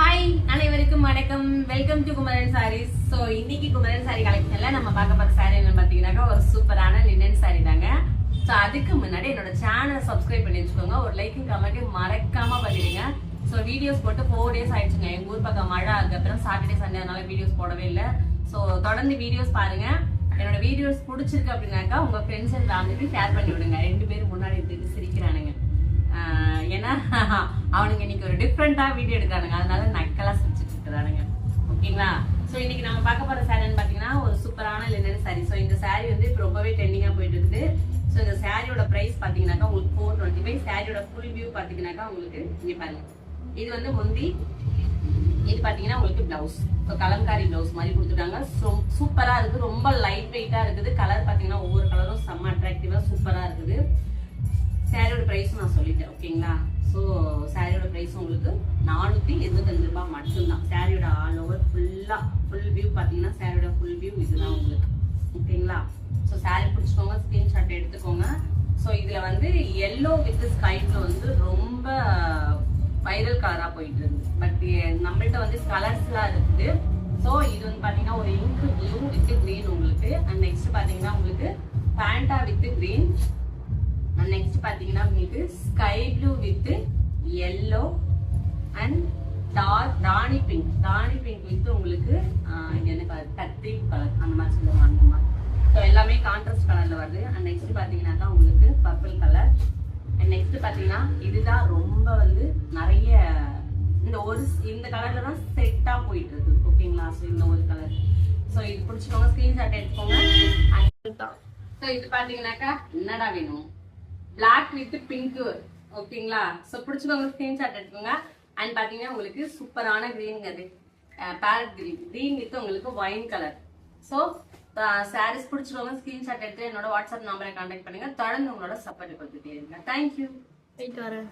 Hi அனைவருக்கும் வணக்கம். Welcome to Kumaran Sarees. So இன்னைக்கு குமரன் சாரி கலெக்ஷன்ல நம்ம பார்க்க போற சாரி என்னன்னு பார்த்தீங்கன்னாக்கா ஒரு சூப்பரான லினன் சாரி தாங்க. ஸோ அதுக்கு முன்னாடி என்னோட சேனலை சப்ஸ்கிரைப் பண்ணி வச்சுக்கோங்க. ஒரு லைக்கும் கமெண்ட் மறக்காம பண்ணிடுங்க. ஸோ வீடியோஸ் போட்டு 4 days ஆயிடுச்சுங்க. எங்க ஊர் பக்கம் மழை, அதுக்கப்புறம் சாட்டர்டே சண்டே அதனால வீடியோஸ் போடவே இல்லை. ஸோ தொடர்ந்து வீடியோஸ் பாருங்க. என்னோட வீடியோஸ் பிடிச்சிருக்கு அப்படின்னாக்கா உங்க ஃப்ரெண்ட்ஸ் அண்ட் ஃபேமிலிக்கு ஷேர் பண்ணி விடுங்க. 2 பேரும் முன்னாடி எடுத்துட்டு சிரிக்கிறானுங்க. ஏன்னா அவனுங்க இன்னைக்கு ஒரு டிஃப்ரெண்டா வீடியோ எடுக்கிறானுங்க, அதனால நக்கலா சிரிச்சுட்டு இருக்கிறானுங்க. ஓகேங்களா? ஸோ இன்னைக்கு நம்ம பார்க்க போற சாரின்னு பாத்தீங்கன்னா ஒரு சூப்பரான லினன் சாரி. ஸோ இந்த சாரி வந்து இப்போ ரொம்பவே ட்ரெண்டிங்கா போயிட்டு இருக்குது. ஸோ இந்த சாரியோட பிரைஸ் பாத்தீங்கன்னாக்கா உங்களுக்கு 425. சாரியோட ஃபுல் வியூ பாத்தீங்கன்னாக்கா உங்களுக்கு இங்க பாருங்க, இது வந்து முந்தி, இது பாத்தீங்கன்னா உங்களுக்கு பிளவுஸ். ஸோ கலம்காரி பிளவுஸ் மாதிரி கொடுத்துட்டாங்க. சூப்பரா இருக்கு, ரொம்ப லைட் வெயிட்டா இருக்குது. கலர் பாத்தீங்கன்னா ஒவ்வொரு கலரும் செம்ம அட்ராக்டிவா சூப்பரா இருக்குது. சாரியோட பிரைஸ் நான் சொல்லிட்டேன். ஓகேங்களா? ஸோ சாரியோட பிரைஸ் உங்களுக்கு 425 ரூபாய் மட்டும்தான். சாரியோட ஆல் ஓவர் ஃபுல் வியூ பார்த்தீங்கன்னா சாரியோட ஃபுல் வியூ இதுதான் உங்களுக்கு. ஓகேங்களா? ஸோ சாரி பிடிச்சிக்கோங்க, ஸ்கிரீன்ஷாட் எடுத்துக்கோங்க. ஸோ இதில் வந்து எல்லோ வித் ஸ்கை ப்ளூ வந்து ரொம்ப வைரல் கலராக போயிட்டு இருக்கு. பட் நம்மள்கிட்ட வந்து கலர்ஸ்லாம் இருக்குது. ஸோ இது வந்து பார்த்தீங்கன்னா ஒரு இங்க் ப்ளூ வித் கிரீன் உங்களுக்கு. அண்ட் நெக்ஸ்ட் பார்த்தீங்கன்னா உங்களுக்கு பேண்டா வித் கிரீன். நெக்ஸ்ட் பாத்தீங்கன்னா உங்களுக்கு sky blue with yellow and dark rani pink with உங்களுக்கு என்ன கலர், கத்திரி கலர் அந்த மாதிரி சொல்லுவாங்க. அந்த மாதிரி ஸோ எல்லாமே கான்ட்ராஸ்ட் கலர்ல வருது. அண்ட் நெக்ஸ்ட் பாத்தீங்கன்னா உங்களுக்கு பர்பிள் கலர். அண்ட் நெக்ஸ்ட் பாத்தீங்கன்னா இதுதான் ரொம்ப வந்து நிறைய இந்த கலர்ல தான் செட்டா போயிட்டு இருக்கு. ஓகேங்களா? ஸோ இந்த ஒரு கலர். ஸோ இது பிடிச்சிக்கோங்க, ஸ்கிரீன்ஷாட் எடுத்துக்கோங்க. ஸோ இது பாத்தீங்கன்னாக்கா என்னடா வேணும், பிளாக் வித் பிங்க். ஓகேங்களா? ஸோ பிடிச்சிக்கோங்க, ஸ்கிரீன்ஷாட் எடுத்துக்கோங்க. அண்ட் பார்த்தீங்கன்னா உங்களுக்கு சூப்பரான கிரீன், அது பேரட் கிரீன் வித் உங்களுக்கு ஒயின் கலர். ஸோ சாரீஸ் பிடிச்சிக்கோங்க, ஸ்கிரீன்ஷாட் எடுத்து என்னோட வாட்ஸ்அப் நம்பரை கான்டாக்ட் பண்ணுங்க. தொடர்ந்து உங்களோட சப்போர்ட் கொடுத்துட்டே இருங்க. தேங்க்யூ. போயிட்டு வரேன்.